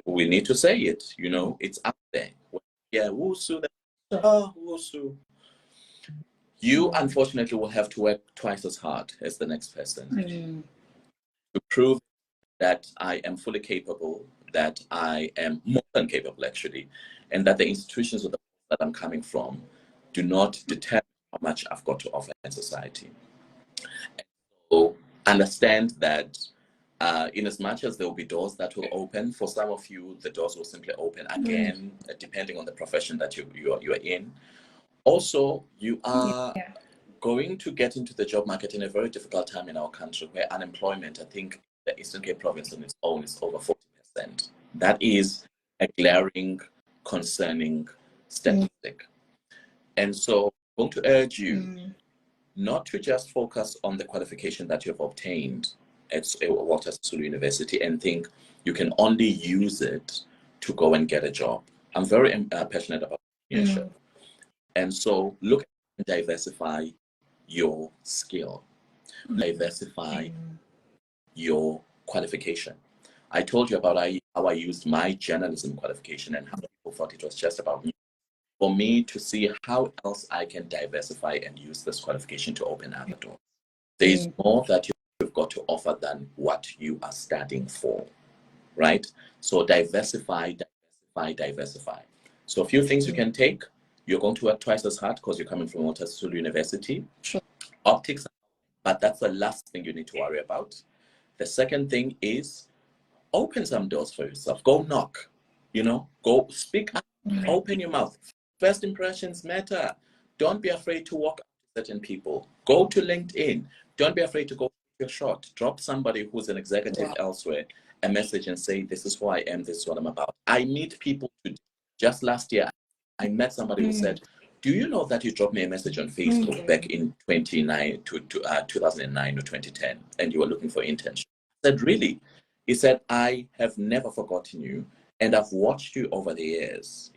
we need to say it, it's up there. Yeah, Wusu, Wusu. You, unfortunately, will have to work twice as hard as the next person to prove that I am fully capable, that I am more than capable, actually, and that the institutions that I'm coming from do not determine how much I've got to offer in society. So understand that in as much as there will be doors that will open, for some of you, the doors will simply open again, depending on the profession that you are in. Also, you are going to get into the job market in a very difficult time in our country, where unemployment, I think the Eastern Cape province on its own is over 40%. That is a glaring, concerning statistic. And so I'm going to urge you not to just focus on the qualification that you've obtained at Walter Sisulu University and think you can only use it to go and get a job. I'm very passionate about entrepreneurship. And so look and diversify your skill, diversify your qualification. I told you about how I used my journalism qualification and how people thought it was just about me. For me to see how else I can diversify and use this qualification to open other doors. There is more that you've got to offer than what you are studying for, right? So diversify. So a few things you can take. You're going to work twice as hard because you're coming from Walter Sisulu University. Sure. Optics, but that's the last thing you need to worry about. The second thing is open some doors for yourself. Go knock, go speak up, open your mouth. First impressions matter. Don't be afraid to walk up to certain people. Go to LinkedIn. Don't be afraid to go your shot. Drop somebody who's an executive elsewhere a message and say, this is who I am, this is what I'm about. I meet people just last year. I met somebody who said, do you know that you dropped me a message on Facebook back in 2009 or 2010 and you were looking for internship? I said, really? He said, I have never forgotten you and I've watched you over the years,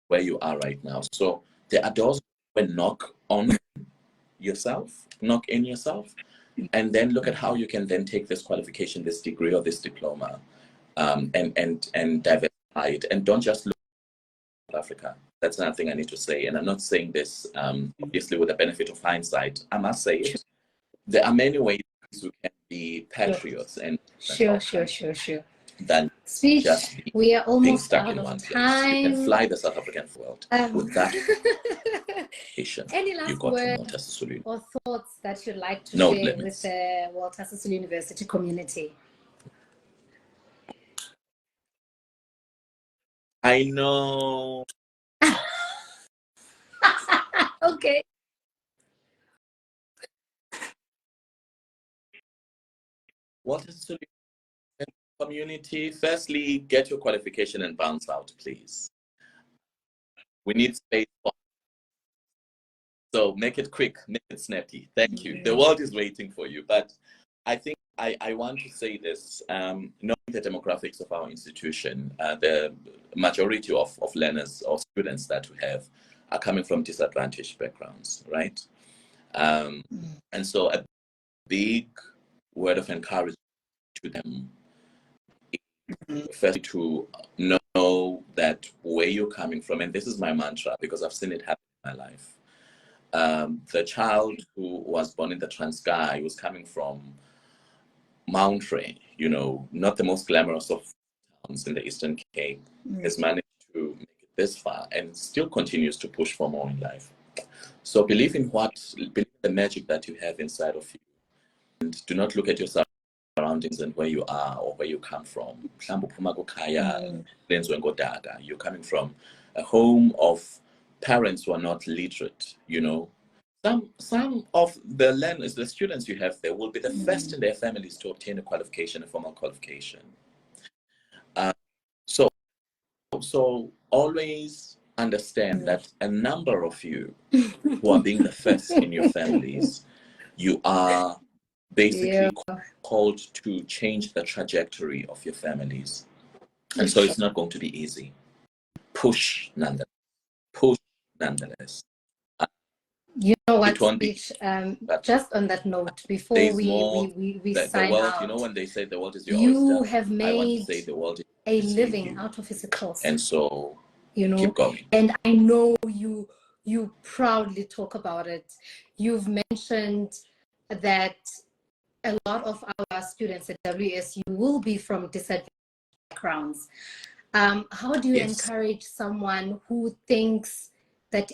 where you are right now. So there are doors where knock on yourself, knock in yourself, and then look at how you can then take this qualification, this degree or this diploma, and diversify it. And don't just look at Africa. That's another thing I need to say. And I'm not saying this, obviously, with the benefit of hindsight. I must say it. There are many ways we can be patriots and sure. Than Spitch, just we are almost being stuck out in of one time. place. You can fly the South African world with that patient Any you last got from words Walter Sisulu or thoughts that you'd like to No share limits. with the Walter Sisulu University community? I know. Okay. Walter Sisulu community, firstly, get your qualification and bounce out, please. We need space for. So make it quick, make it snappy. Thank you. The world is waiting for you. But I think I want to say this, knowing the demographics of our institution, the majority of learners or students that we have are coming from disadvantaged backgrounds, right? And so a big word of encouragement to them, first to know that where you're coming from, and this is my mantra because I've seen it happen in my life. The child who was born in the Transkei was coming from Mountray, not the most glamorous of towns in the Eastern Cape, has managed to make it this far and still continues to push for more in life. So believe in the magic that you have inside of you, and do not look at your surroundings and where you are or where you come from. You're coming from a home of parents who are not literate, Some of the learners, the students you have there will be the first in their families to obtain a qualification, a formal qualification. So always understand that a number of you who are being the first in your families, you are basically called to change the trajectory of your families. And so it's not going to be easy. Push nonetheless. You know what, Spitch, just on that note, before we sign the world, out, when they say the world is your you oyster, have made I want to say the world a is living out of Isicles. And so keep going. And I know you proudly talk about it. You've mentioned that a lot of our students at WSU will be from disadvantaged backgrounds. How do you encourage someone who thinks that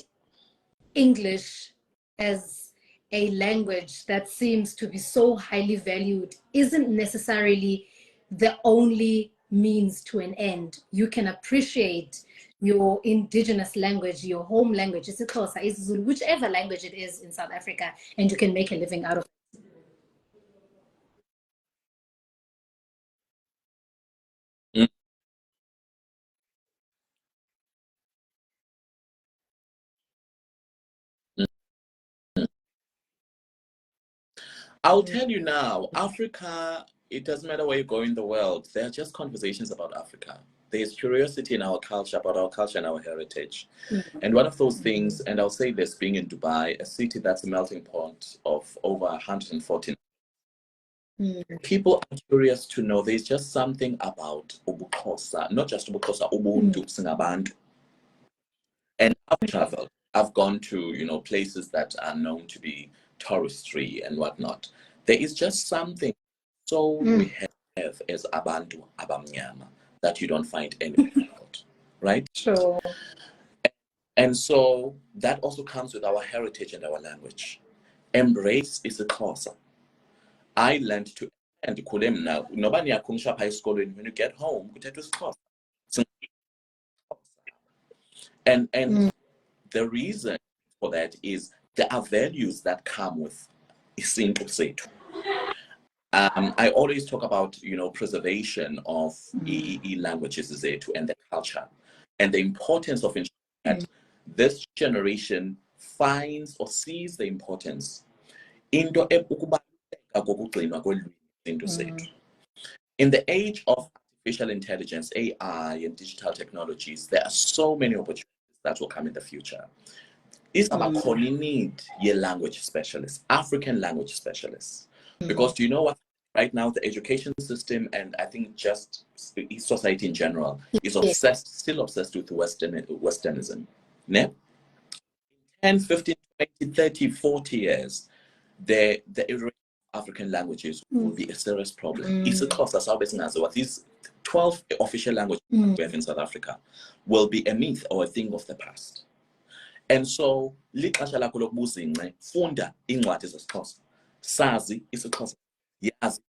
English as a language that seems to be so highly valued isn't necessarily the only means to an end? You can appreciate your indigenous language, your home language, isiXhosa, isiZulu, whichever language it is in South Africa, and you can make a living out of it. I'll tell you now, Africa, it doesn't matter where you go in the world, there are just conversations about Africa. There's curiosity in our culture, about our culture and our heritage. And one of those things, and I'll say this, being in Dubai, a city that's a melting pot of over 114. People are curious to know there's just something about ubuXhosa, not just ubuXhosa, ubuntu singabantu. And I've traveled. I've gone to, places that are known to be touristry and whatnot. There is just something we have as abantu abamnyama that you don't find anywhere else, right? Sure. And so that also comes with our heritage and our language. Embrace isiXhosa. I learned to and now nobody high school when you get home, and the reason for that is there are values that come with isintu sethu. I always talk about preservation of languages zethu and the culture, and the importance of ensuring that this generation finds or sees the importance into ukubaluleka kokugcinwa kwelwimi isintu sethu. In the age of artificial intelligence, AI, and digital technologies, there are so many opportunities that will come in the future. It's about need language specialists, African language specialists. Because do you know what? Right now, the education system, and I think just society in general, is still obsessed with Westernism. Ne? 10, 15, 20, 30, 40 years, the African languages will be a serious problem. These 12 official languages we have in South Africa will be a myth or a thing of the past. And so, funda incwadi zesiXhosa, sazi isiXhosa, yazi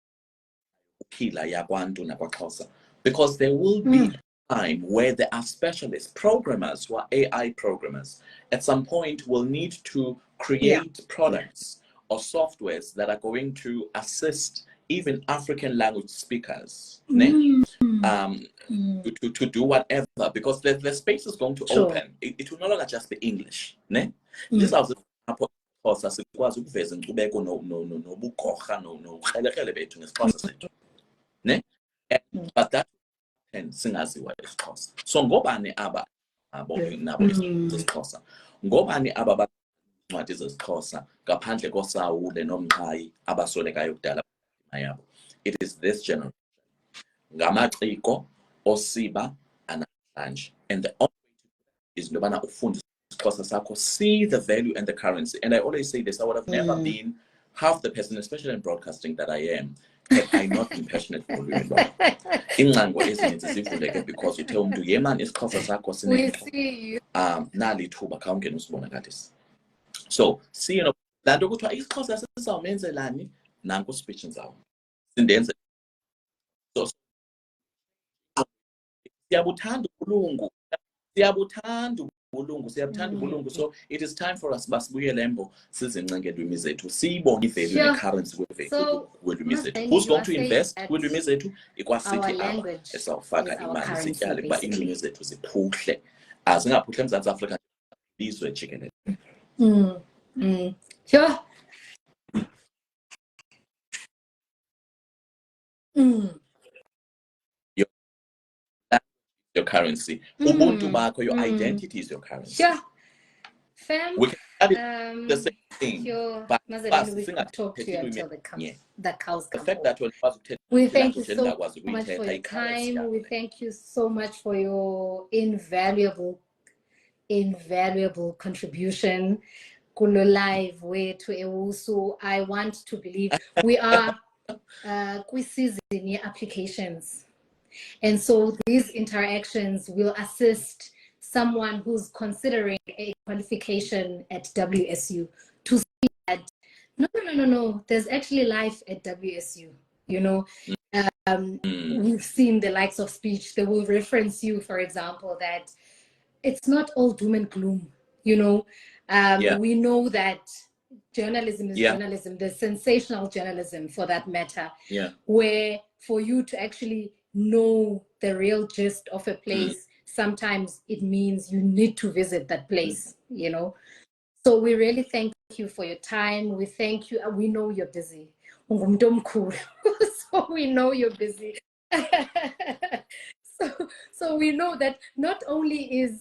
ukuphila yakwantu nakwaXhosa, because there will be a time where there are specialists, programmers who are AI programmers. At some point, will need to create products or softwares that are going to assist even African language speakers to do whatever, because the space is going to open. It will no longer just be English. This is because sikwazi ukuveza inkcubeko nobugorha nobukrelekrele bethu ngesixhosa sethu. But that singaziwa isiXhosa. So ngobani aba nabo isiXhosa? Ngobani aba bancwadi zesiXhosa ngaphandle koSawule noMqhayi abasolekayo kudala yabo? It is this generation. Ngamaciko osiba anamhlanje. And the only way is nobana ufunde isiXhosa sakho, see the value and the currency. And I always say this, I would have never been half the person, especially in broadcasting, that I am, had I not been passionate for ulwimi lwami. Ingcango ezininzi zivuleke because uthe umuntu yemani isiXhosa sakho sinento nali thuba khawungena usibonakalise. So see, laa nto kuthiwa isiXhosa sizawumenzelani, nanku Spitch Nzawumbi sindenze. So siyabuthanda ubulungu, so it is time for us basibuyele embo sizincenga lwimi zethu, siyibone ivalue necurrency kwelwimi zethu. Who's going to invest kwelwimi zethu? Ikwasithi aba esawufaka imali sityale kuba iilwimi zethu ziphuhle, zingaphuhle eMzantsi Afrika, izwe jikelele. Sure. Your currency. Ubuntu bakho, your identity is your currency. Sure. Fam, we can study the same thing, but we can talk to you until the cows come home. We thank you so much for your time. We thank you so much for your invaluable contribution. Kulo live way to Ewusu. I want to believe we are season applications. And so these interactions will assist someone who's considering a qualification at WSU to see that no, there's actually life at WSU. We've seen the likes of Spitch. They will reference you, for example, that it's not all doom and gloom. We know that journalism is journalism. There's sensational journalism, for that matter, where for you to actually know the real gist of a place, sometimes it means you need to visit that place, So we really thank you for your time. We thank you. We know you're busy. So we know you're busy. So we know that not only is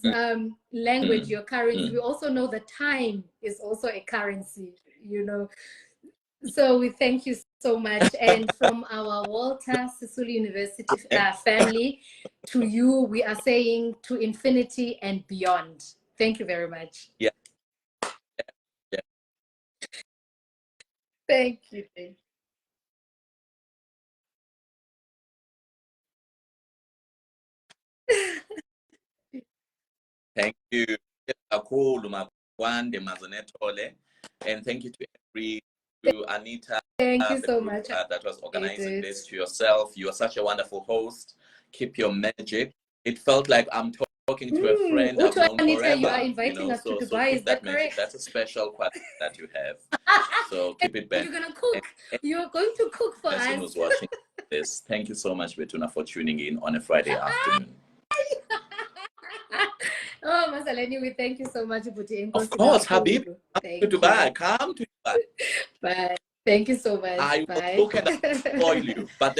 language your currency, we also know that time is also a currency, So we thank you so much. And from our Walter Sisulu University family to you, we are saying to infinity and beyond. Thank you very much. Yeah. Thank you. Thank you. And thank you to Anita. Thank you so much. That was organizing this, to yourself. You are such a wonderful host. Keep your magic. It felt like I'm talking to a friend I've known Anita, forever. You are inviting us to Dubai. Is that correct? That's a special quality that you have. So keep it back. You're gonna cook. You're going to cook for us. Who's watching this. Thank you so much, Betuna, for tuning in on a Friday afternoon. Oh, Masaleni, we thank you so much. Of course, Habib. Come to Dubai. Come to Dubai. Bye. Thank you so much. I will cook and spoil you, but